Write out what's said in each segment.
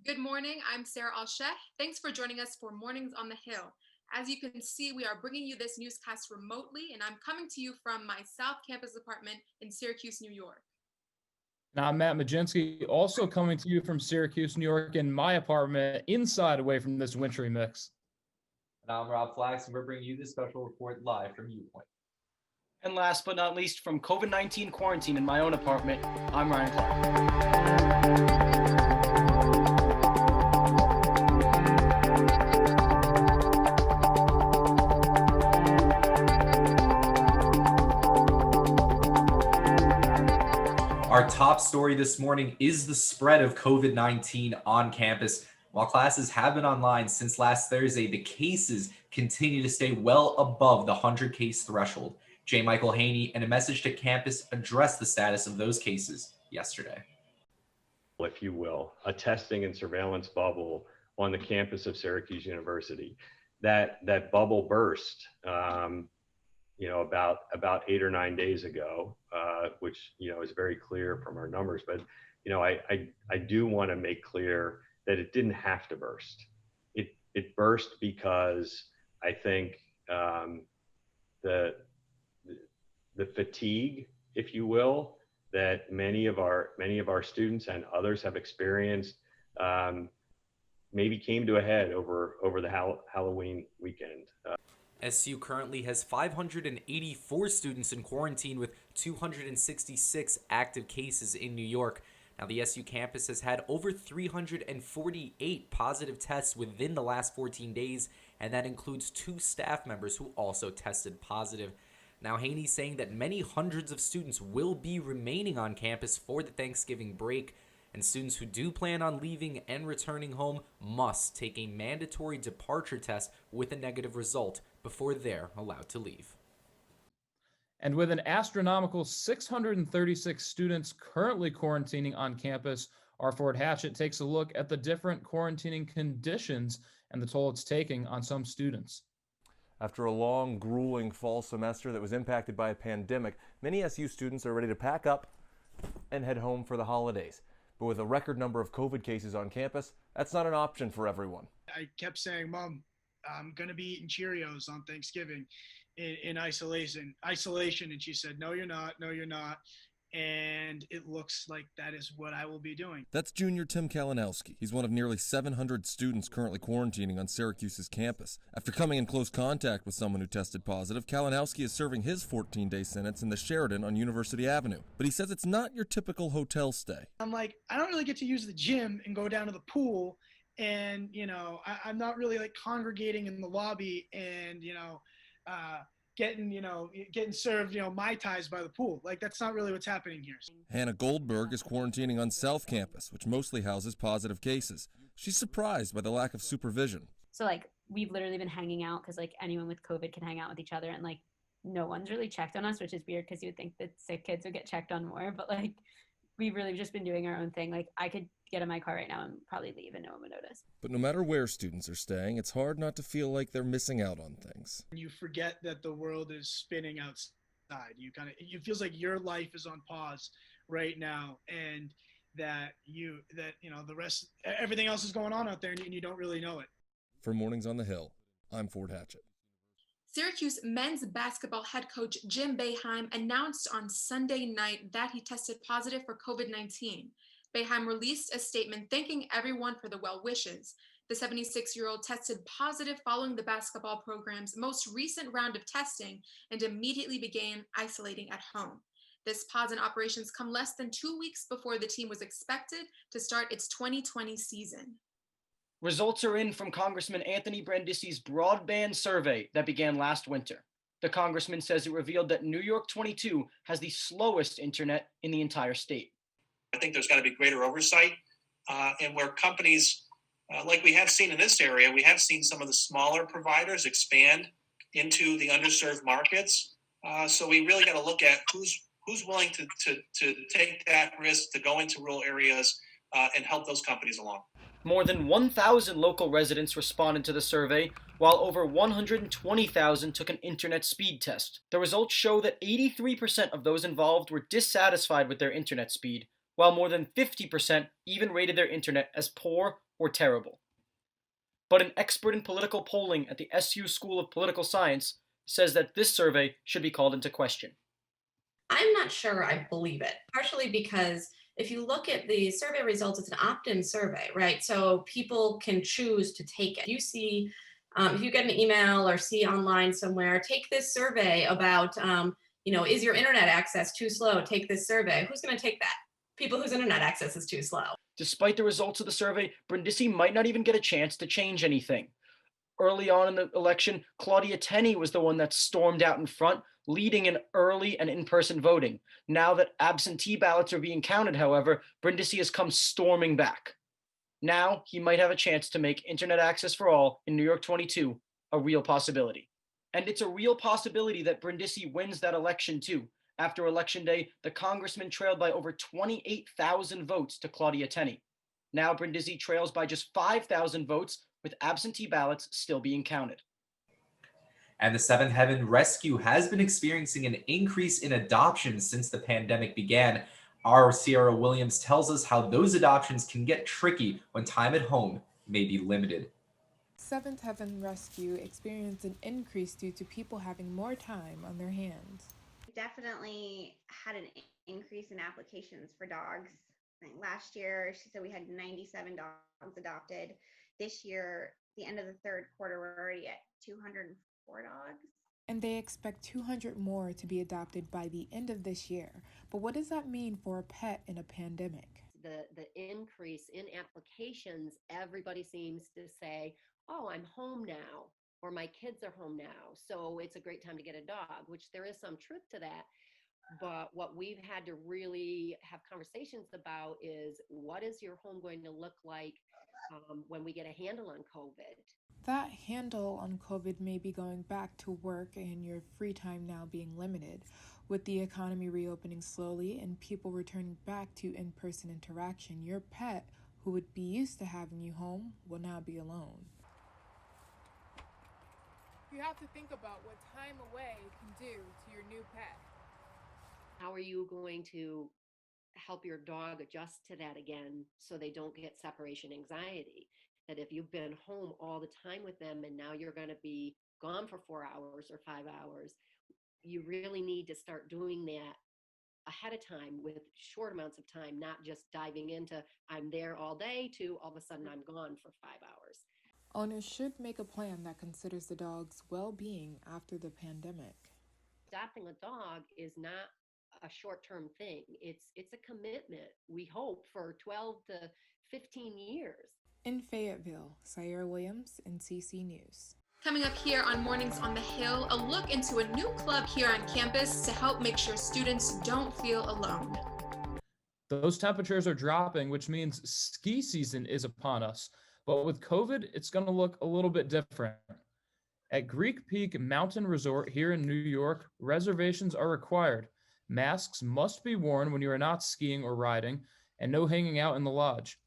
Good morning. I'm Sarah Alsheh. Thanks for joining us for Mornings on the Hill. As you can see, we are bringing you this newscast remotely, and I'm coming to you from my South Campus apartment in Syracuse, New York. Now, I'm Matt Majinski, also coming to you from Syracuse, New York, in my apartment, inside away from this wintry mix. And I'm Rob Flax, and we're bringing you this special report live from Viewpoint. And last but not least, from COVID-19 quarantine in my own apartment, I'm Ryan Clark. Our top story this morning is the spread of COVID-19 on campus. While classes have been online since last Thursday, the cases continue to stay well above the 100 case threshold. J. Michael Haney, in a message to campus, addressed the status of those cases yesterday. If you will, a testing and surveillance bubble on the campus of Syracuse University. That bubble burst, about 8 or 9 days ago, which is very clear from our numbers. But I do want to make clear that it didn't have to burst. It burst because I think the fatigue, if you will, that many of our students and others have experienced maybe came to a head over the Halloween weekend. SU currently has 584 students in quarantine with 266 active cases in New York. Now, the SU campus has had over 348 positive tests within the last 14 days, and that includes 2 staff members who also tested positive. Now, Haney's saying that many hundreds of students will be remaining on campus for the Thanksgiving break, and students who do plan on leaving and returning home must take a mandatory departure test with a negative result before they're allowed to leave. And with an astronomical 636 students currently quarantining on campus, our Ford Hatchet takes a look at the different quarantining conditions and the toll it's taking on some students. After a long, grueling fall semester that was impacted by a pandemic, many SU students are ready to pack up and head home for the holidays. But with a record number of COVID cases on campus, that's not an option for everyone. I kept saying, Mom, I'm going to be eating Cheerios on Thanksgiving in isolation. And she said, no, you're not. And it looks like that is what I will be doing. That's junior Tim Kalinowski. He's one of nearly 700 students currently quarantining on Syracuse's campus. After coming in close contact with someone who tested positive, Kalinowski is serving his 14-day sentence in the Sheridan on University Avenue. But he says it's not your typical hotel stay. I'm like, I don't really get to use the gym and go down to the pool. And, I'm not really like congregating in the lobby and, getting served, Mai Tais by the pool. Like, that's not really what's happening here. Hannah Goldberg is quarantining on South Campus, which mostly houses positive cases. She's surprised by the lack of supervision. So, we've literally been hanging out because, anyone with COVID can hang out with each other. And, no one's really checked on us, which is weird because you would think that sick kids would get checked on more. But, we've really just been doing our own thing. I could get in my car right now and probably leave and no one would notice. But no matter where students are staying, it's hard not to feel like they're missing out on things. You forget that the world is spinning outside. It feels like your life is on pause right now, and that the rest, everything else is going on out there, and you don't really know it. For Mornings on the Hill, I'm Ford Hatchet. Syracuse men's basketball head coach Jim Boeheim announced on Sunday night that he tested positive for COVID-19. Boeheim released a statement thanking everyone for the well wishes. The 76-year-old tested positive following the basketball program's most recent round of testing and immediately began isolating at home. This pause in operations come less than 2 weeks before the team was expected to start its 2020 season. Results are in from Congressman Anthony Brandisi's broadband survey that began last winter. The congressman says it revealed that New York 22 has the slowest internet in the entire state. I think there's got to be greater oversight, and where companies, like we have seen in this area, we have seen some of the smaller providers expand into the underserved markets. So we really got to look at who's willing to take that risk to go into rural areas and help those companies along. More than 1,000 local residents responded to the survey, while over 120,000 took an internet speed test. The results show that 83% of those involved were dissatisfied with their internet speed, while more than 50% even rated their internet as poor or terrible. But an expert in political polling at the SU School of Political Science says that this survey should be called into question. I'm not sure I believe it, partially because if you look at the survey results, it's an opt-in survey, right? So people can choose to take it. You see, if you get an email or see online somewhere, take this survey about, is your internet access too slow? Take this survey. Who's going to take that? People whose internet access is too slow. Despite the results of the survey, Brindisi might not even get a chance to change anything. Early on in the election, Claudia Tenney was the one that stormed out in front, leading in early and in-person voting. Now that absentee ballots are being counted, however, Brindisi has come storming back. Now he might have a chance to make internet access for all in New York 22 a real possibility. And it's a real possibility that Brindisi wins that election too. After Election Day, the congressman trailed by over 28,000 votes to Claudia Tenney. Now Brindisi trails by just 5,000 votes, with absentee ballots still being counted. And the Seventh Heaven Rescue has been experiencing an increase in adoptions since the pandemic began. Our Sierra Williams tells us how those adoptions can get tricky when time at home may be limited. Seventh Heaven Rescue experienced an increase due to people having more time on their hands. Definitely had an increase in applications for dogs. I think last year, she said we had 97 dogs adopted. This year, the end of the third quarter, we're already at 204 dogs. And they expect 200 more to be adopted by the end of this year. But what does that mean for a pet in a pandemic? The increase in applications, everybody seems to say, oh, I'm home now, or my kids are home now, so it's a great time to get a dog, which there is some truth to that. But what we've had to really have conversations about is, what is your home going to look like when we get a handle on COVID? That handle on COVID may be going back to work and your free time now being limited. With the economy reopening slowly and people returning back to in-person interaction, your pet, who would be used to having you home, will now be alone. You have to think about what time away can do to your new pet. How are you going to help your dog adjust to that again so they don't get separation anxiety? That if you've been home all the time with them and now you're going to be gone for 4 hours or 5 hours, you really need to start doing that ahead of time with short amounts of time, not just diving into I'm there all day to all of a sudden I'm gone for 5 hours. Owners should make a plan that considers the dog's well-being after the pandemic. Adopting a dog is not a short-term thing. It's a commitment, we hope, for 12 to 15 years. In Fayetteville, Sierra Williams, NCC News. Coming up here on Mornings on the Hill, a look into a new club here on campus to help make sure students don't feel alone. Those temperatures are dropping, which means ski season is upon us. But with COVID, it's going to look a little bit different. At Greek Peak Mountain Resort here in New York, reservations are required. Masks must be worn when you are not skiing or riding, and no hanging out in the lodge.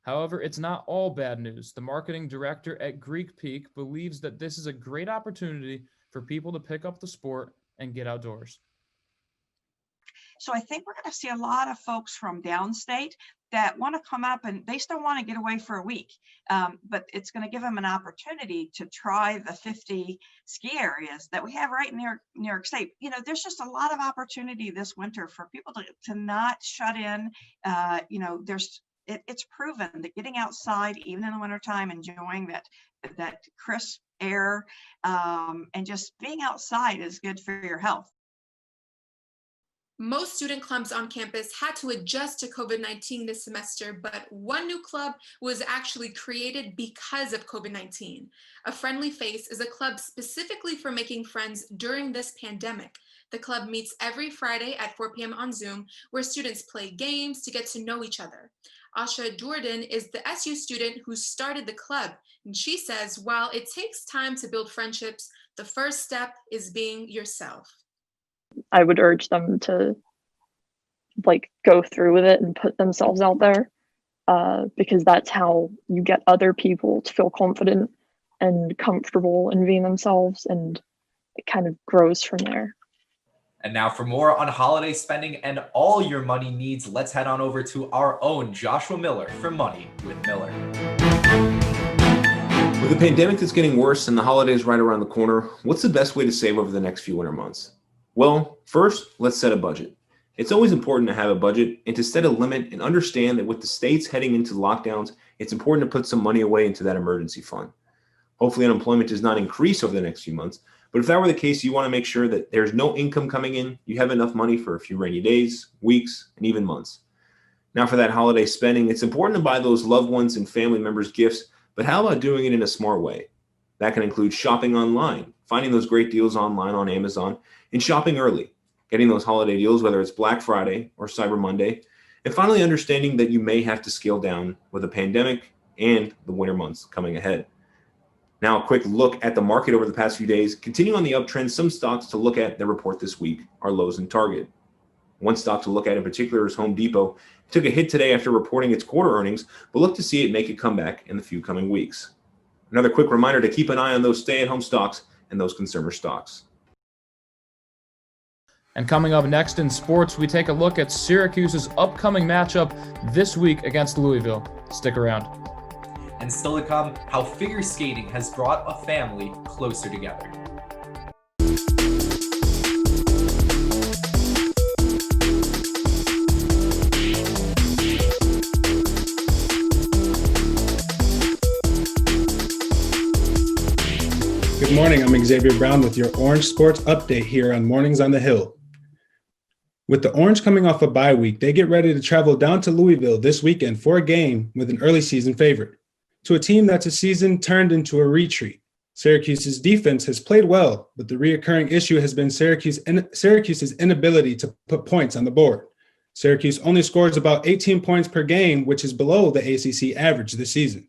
However, it's not all bad news. The marketing director at Greek Peak believes that this is a great opportunity for people to pick up the sport and get outdoors. So I think we're going to see a lot of folks from downstate that want to come up, and they still want to get away for a week. But it's going to give them an opportunity to try the 50 ski areas that we have right near New York State. You know, there's just a lot of opportunity this winter for people to not shut in. It's proven that getting outside, even in the wintertime, enjoying that crisp air, and just being outside is good for your health. Most student clubs on campus had to adjust to COVID-19 this semester, but one new club was actually created because of COVID-19. A Friendly Face is a club specifically for making friends during this pandemic. The club meets every Friday at 4 p.m. on Zoom, where students play games to get to know each other. Asha Jordan is the SU student who started the club, and she says while it takes time to build friendships, the first step is being yourself. I would urge them to go through with it and put themselves out there, because that's how you get other people to feel confident and comfortable in being themselves, and it kind of grows from there. And now for more on holiday spending and all your money needs, let's head on over to our own Joshua Miller for Money with Miller. With the pandemic that's getting worse and the holidays right around the corner, what's the best way to save over the next few winter months? Well, first, let's set a budget. It's always important to have a budget and to set a limit and understand that with the states heading into lockdowns, it's important to put some money away into that emergency fund. Hopefully unemployment does not increase over the next few months, but if that were the case, you want to make sure that there's no income coming in, you have enough money for a few rainy days, weeks, and even months. Now for that holiday spending, it's important to buy those loved ones and family members gifts, but how about doing it in a smart way? That can include shopping online, finding those great deals online on Amazon, and shopping early, getting those holiday deals, whether it's Black Friday or Cyber Monday, and finally understanding that you may have to scale down with a pandemic and the winter months coming ahead. Now, a quick look at the market over the past few days. Continuing on the uptrend, some stocks to look at that report this week are Lowe's and Target. One stock to look at in particular is Home Depot. It took a hit today after reporting its quarter earnings, but look to see it make a comeback in the few coming weeks. Another quick reminder to keep an eye on those stay-at-home stocks and those consumer stocks. And coming up next in sports, we take a look at Syracuse's upcoming matchup this week against Louisville. Stick around. And still to come, how figure skating has brought a family closer together. Good morning, I'm Xavier Brown with your Orange Sports Update here on Mornings on the Hill. With the Orange coming off a bye week, they get ready to travel down to Louisville this weekend for a game with an early season favorite, to a team that's a season turned into a retreat. Syracuse's defense has played well, but the reoccurring issue has been Syracuse's inability to put points on the board. Syracuse only scores about 18 points per game, which is below the ACC average this season.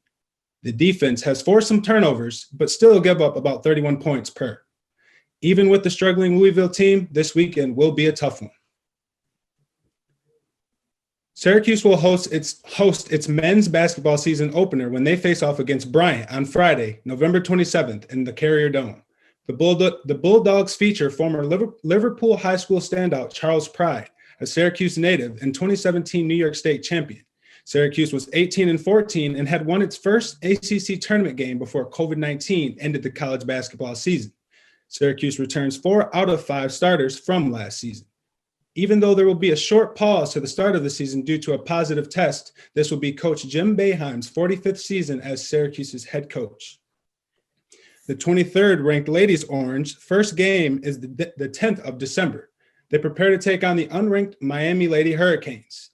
The defense has forced some turnovers, but still give up about 31 points per. Even with the struggling Louisville team, this weekend will be a tough one. Syracuse will host its men's basketball season opener when they face off against Bryant on Friday, November 27th in the Carrier Dome. The Bulldogs feature former Liverpool High School standout Charles Pride, a Syracuse native and 2017 New York State champion. Syracuse was 18-14 and had won its first ACC tournament game before COVID-19 ended the college basketball season. Syracuse returns 4 out of 5 starters from last season. Even though there will be a short pause to the start of the season due to a positive test, this will be Coach Jim Boeheim's 45th season as Syracuse's head coach. The 23rd ranked Ladies Orange first game is the 10th of December. They prepare to take on the unranked Miami Lady Hurricanes.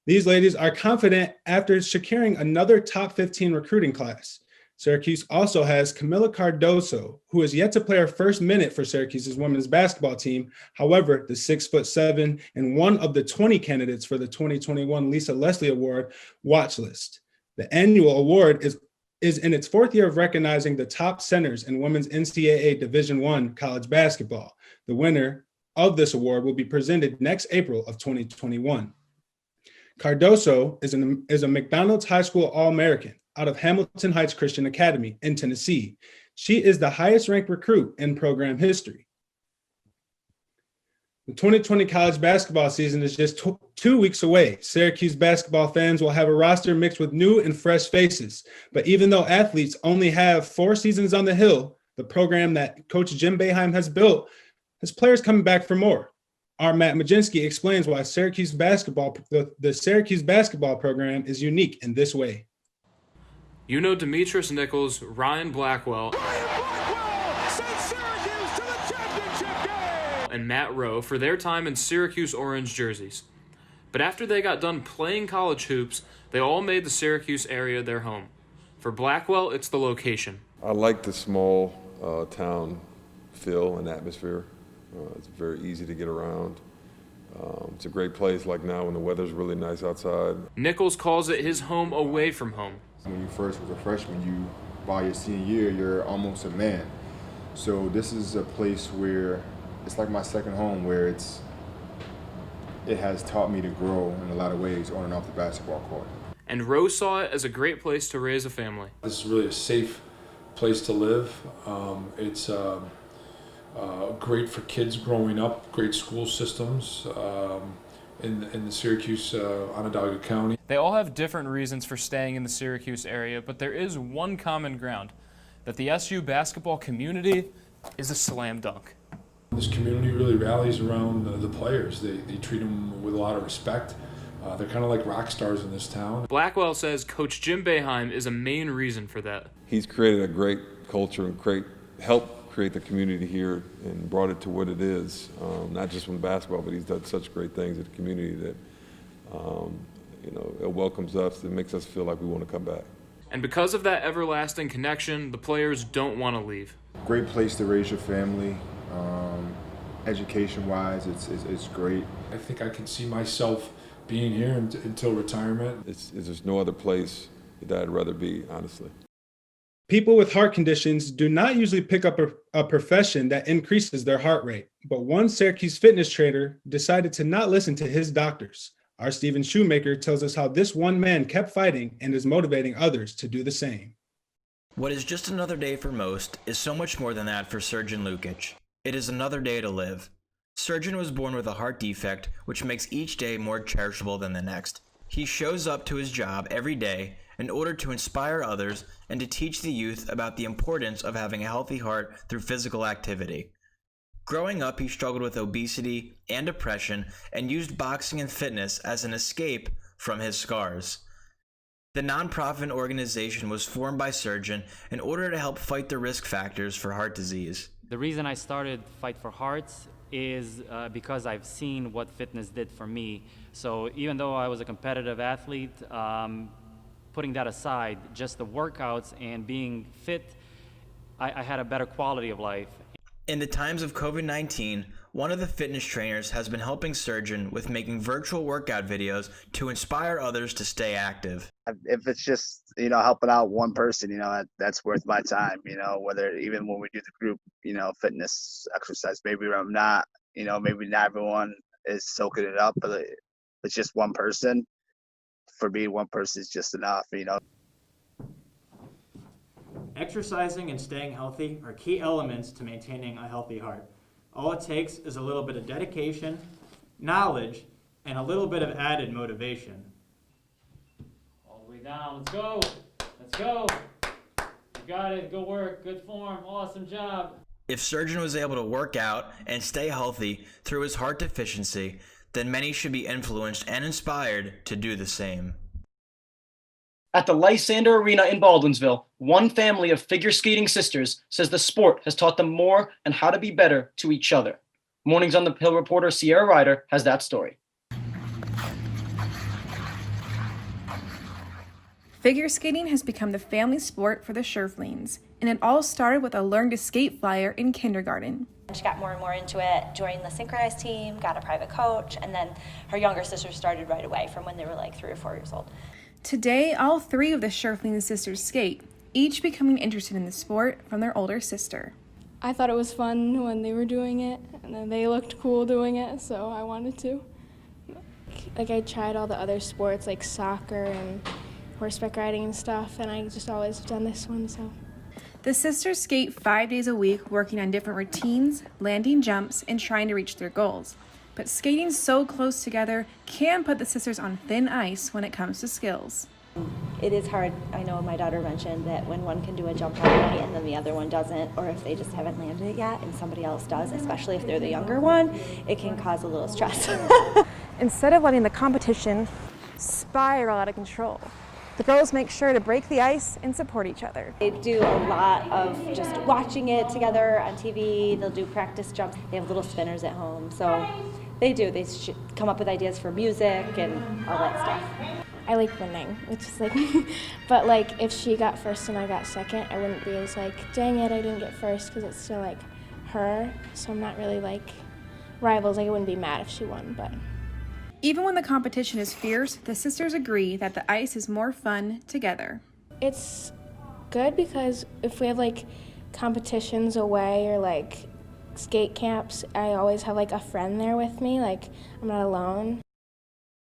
These ladies are confident after securing another top 15 recruiting class. Syracuse also has Camila Cardoso, who is yet to play her first minute for Syracuse's women's basketball team. However, the 6'7" and one of the 20 candidates for the 2021 Lisa Leslie Award watch list. The annual award is in its 4th year of recognizing the top centers in women's NCAA Division I college basketball. The winner of this award will be presented next April of 2021. Cardoso is a McDonald's High School All-American out of Hamilton Heights Christian Academy in Tennessee. She is the highest ranked recruit in program history. The 2020 college basketball season is just 2 weeks away. Syracuse basketball fans will have a roster mixed with new and fresh faces. But even though athletes only have 4 seasons on the Hill, the program that Coach Jim Boeheim has built has players coming back for more. Our Matt Majinski explains why the Syracuse basketball program is unique in this way. You know Demetrius Nichols, Ryan Blackwell, and Matt Rowe for their time in Syracuse orange jerseys. But after they got done playing college hoops, they all made the Syracuse area their home. For Blackwell, it's the location. I like the small town feel and atmosphere. It's very easy to get around. It's a great place like now when the weather's really nice outside. Nichols calls it his home away from home. When you first was a freshman, by your senior year, you're almost a man. So this is a place where it's like my second home, where it has taught me to grow in a lot of ways on and off the basketball court. And Rose saw it as a great place to raise a family. This is really a safe place to live. It's great for kids growing up, great school systems in the Syracuse, Onondaga County. They all have different reasons for staying in the Syracuse area, but there is one common ground, that the SU basketball community is a slam dunk. This community really rallies around the players. They treat them with a lot of respect. They're kind of like rock stars in this town. Blackwell says Coach Jim Boeheim is a main reason for that. He's created a great culture and helped create the community here and brought it to what it is, not just from basketball, but he's done such great things at the community that it welcomes us. It makes us feel like we want to come back. And because of that everlasting connection, the players don't want to leave. Great place to raise your family. Education-wise, it's great. I think I can see myself being here until retirement. There's no other place that I'd rather be, honestly. People with heart conditions do not usually pick up a profession that increases their heart rate, but one Syracuse fitness trainer decided to not listen to his doctors. Our Stephen Shoemaker tells us how this one man kept fighting and is motivating others to do the same. What is just another day for most is so much more than that for Surgeon Lukic. It is another day to live. Surgeon was born with a heart defect, which makes each day more cherishable than the next. He shows up to his job every day in order to inspire others and to teach the youth about the importance of having a healthy heart through physical activity. Growing up, he struggled with obesity and depression and used boxing and fitness as an escape from his scars. The nonprofit organization was formed by Surgeon in order to help fight the risk factors for heart disease. The reason I started Fight for Hearts is because I've seen what fitness did for me. So even though I was a competitive athlete, putting that aside, just the workouts and being fit, I had a better quality of life. In the times of COVID-19, one of the fitness trainers has been helping Surgeon with making virtual workout videos to inspire others to stay active. If it's just, helping out one person, that's worth my time, whether even when we do the group, fitness exercise, maybe I'm not, maybe not everyone is soaking it up, but it's just one person. For me, one person is just enough, Exercising and staying healthy are key elements to maintaining a healthy heart. All it takes is a little bit of dedication, knowledge, and a little bit of added motivation. All the way down, let's go, let's go. You got it, good work, good form, awesome job. If Surgeon was able to work out and stay healthy through his heart deficiency, then many should be influenced and inspired to do the same. At the Lysander Arena in Baldwinsville, one family of figure skating sisters says the sport has taught them more and how to be better to each other. Mornings on the Hill reporter Sierra Ryder has that story. Figure skating has become the family sport for the Scherflings, and it all started with a learn to skate flyer in kindergarten. She got more and more into it, joined the synchronized team, got a private coach, and then her younger sisters started right away from when they were like 3 or 4 years old. Today, all 3 of the Scherfling sisters skate, each becoming interested in the sport from their older sister. I thought it was fun when they were doing it, and then they looked cool doing it, so I wanted to. I tried all the other sports like soccer and horseback riding and stuff, and I just always done this one, so. The sisters skate 5 days a week, working on different routines, landing jumps, and trying to reach their goals. But skating so close together can put the sisters on thin ice when it comes to skills. It is hard. I know my daughter mentioned that when one can do a jump right and then the other one doesn't, or if they just haven't landed it yet and somebody else does, especially if they're the younger one, it can cause a little stress. Instead of letting the competition spiral out of control, the girls make sure to break the ice and support each other. They do a lot of just watching it together on TV. They'll do practice jumps. They have little spinners at home, so they do. They come up with ideas for music and all that stuff. I like winning, which is like, but like if she got first and I got second, I wouldn't be as like, dang it, I didn't get first, because it's still like her. So I'm not really like rivals. Like I wouldn't be mad if she won, but. Even when the competition is fierce, the sisters agree that the ice is more fun together. It's good because if we have like competitions away or like skate camps, I always have like a friend there with me, like I'm not alone.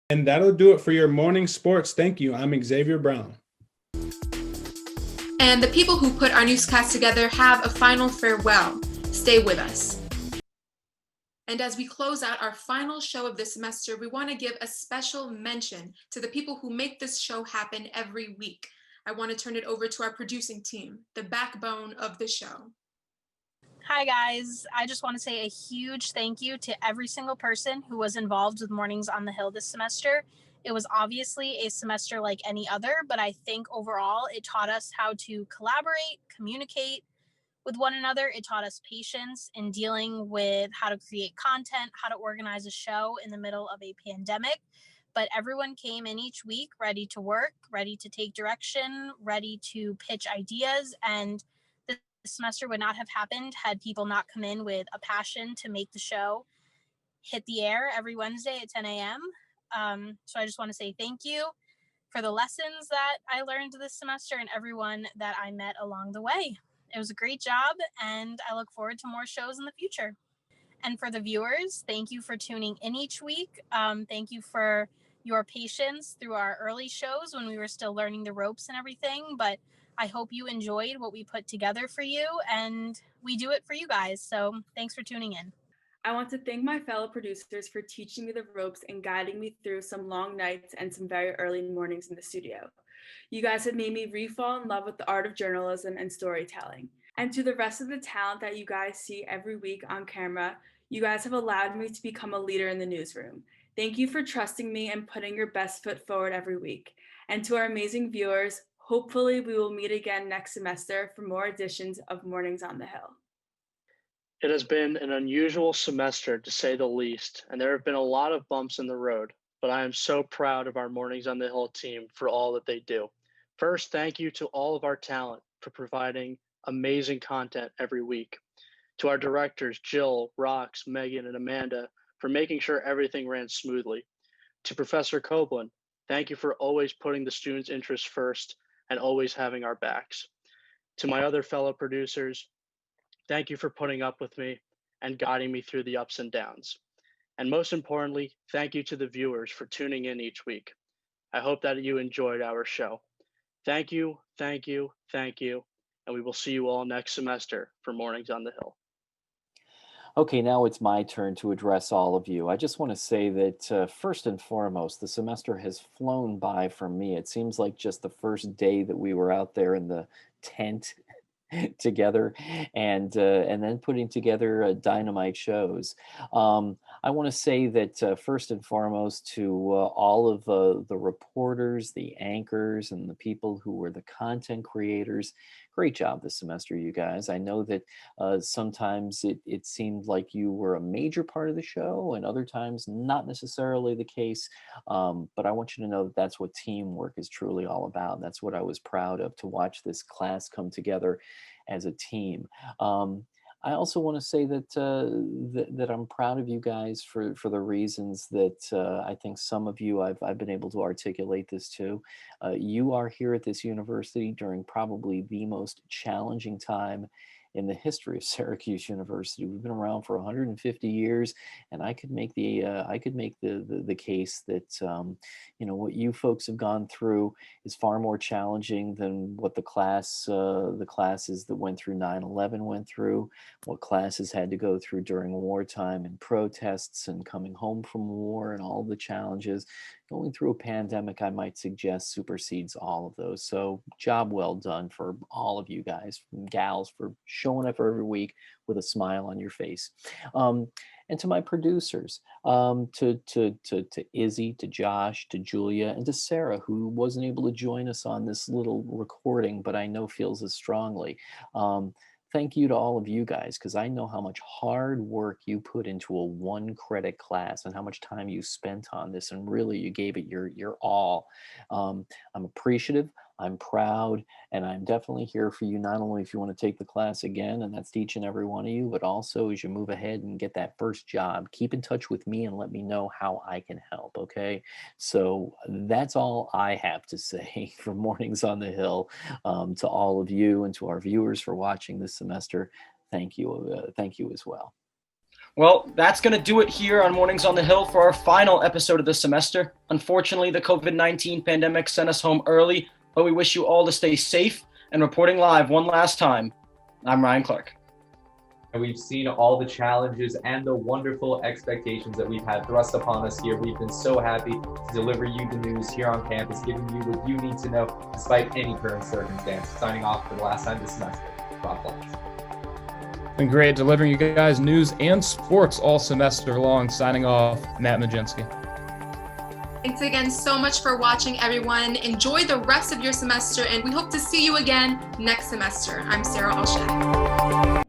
And that'll do it for your morning sports. Thank you. I'm Xavier Brown. And the people who put our newscast together have a final farewell. Stay with us. And as we close out our final show of this semester, we want to give a special mention to the people who make this show happen every week. I want to turn it over to our producing team, the backbone of the show. Hi guys, I just want to say a huge thank you to every single person who was involved with Mornings on the Hill this semester. It was obviously a semester like any other, but I think overall it taught us how to collaborate, communicate with one another. It taught us patience in dealing with how to create content, how to organize a show in the middle of a pandemic. But everyone came in each week ready to work, ready to take direction, ready to pitch ideas, and this semester would not have happened had people not come in with a passion to make the show hit the air every Wednesday at 10 a.m. So I just want to say thank you for the lessons that I learned this semester and everyone that I met along the way. It was a great job, and I look forward to more shows in the future. And for the viewers, thank you for tuning in each week. Thank you for your patience through our early shows when we were still learning the ropes and everything. But I hope you enjoyed what we put together for you, and we do it for you guys. So thanks for tuning in. I want to thank my fellow producers for teaching me the ropes and guiding me through some long nights and some very early mornings in the studio. You guys have made me re-fall in love with the art of journalism and storytelling. And to the rest of the talent that you guys see every week on camera, you guys have allowed me to become a leader in the newsroom. Thank you for trusting me and putting your best foot forward every week. And to our amazing viewers, hopefully we will meet again next semester for more editions of Mornings on the Hill. It has been an unusual semester, to say the least, and there have been a lot of bumps in the road, but I am so proud of our Mornings on the Hill team for all that they do. First, thank you to all of our talent for providing amazing content every week. To our directors, Jill, Rox, Megan, and Amanda, for making sure everything ran smoothly. To Professor Copeland, thank you for always putting the students' interests first and always having our backs. To my other fellow producers, thank you for putting up with me and guiding me through the ups and downs. And most importantly, thank you to the viewers for tuning in each week. I hope that you enjoyed our show. Thank you, thank you, thank you, and we will see you all next semester for Mornings on the Hill. Okay, now it's my turn to address all of you. I just want to say that first and foremost, the semester has flown by for me. It seems like just the first day that we were out there in the tent together and then putting together dynamite shows. I want to say that first and foremost to all of the reporters, the anchors, and the people who were the content creators, great job this semester, you guys. I know that sometimes it seemed like you were a major part of the show and other times not necessarily the case. But I want you to know that that's what teamwork is truly all about. That's what I was proud of, to watch this class come together as a team. I also want to say that that I'm proud of you guys for the reasons that I think some of you I've been able to articulate this to. You are here at this university during probably the most challenging time in the history of Syracuse University. We've been around for 150 years, and I could make the case that what you folks have gone through is far more challenging than what the classes that went through 9/11 went through, what classes had to go through during wartime and protests and coming home from war and all the challenges. Going through a pandemic, I might suggest, supersedes all of those. So job well done for all of you guys and gals for showing up every week with a smile on your face. And to my producers, to Izzy, to Josh, to Julia, and to Sarah, who wasn't able to join us on this little recording, but I know feels as strongly. Thank you to all of you guys, because I know how much hard work you put into a 1-credit class and how much time you spent on this, and really you gave it your all. I'm appreciative, I'm proud, and I'm definitely here for you, not only if you want to take the class again, and that's each and every one of you, but also as you move ahead and get that first job. Keep in touch with me and let me know how I can help, okay? So that's all I have to say for Mornings on the Hill. To all of you and to our viewers for watching this semester, thank you as well. Well, that's going to do it here on Mornings on the Hill for our final episode of the semester. Unfortunately, the COVID-19 pandemic sent us home early, but we wish you all to stay safe. And reporting live one last time, I'm Ryan Clark. we've seen all the challenges and the wonderful expectations that we've had thrust upon us here. We've been so happy to deliver you the news here on campus, giving you what you need to know despite any current circumstance. Signing off for the last time this semester. God bless. Been great delivering you guys news and sports all semester long. Signing off, Matt Majinski. Thanks again so much for watching, everyone. Enjoy the rest of your semester, and we hope to see you again next semester. I'm Sarah Alshed.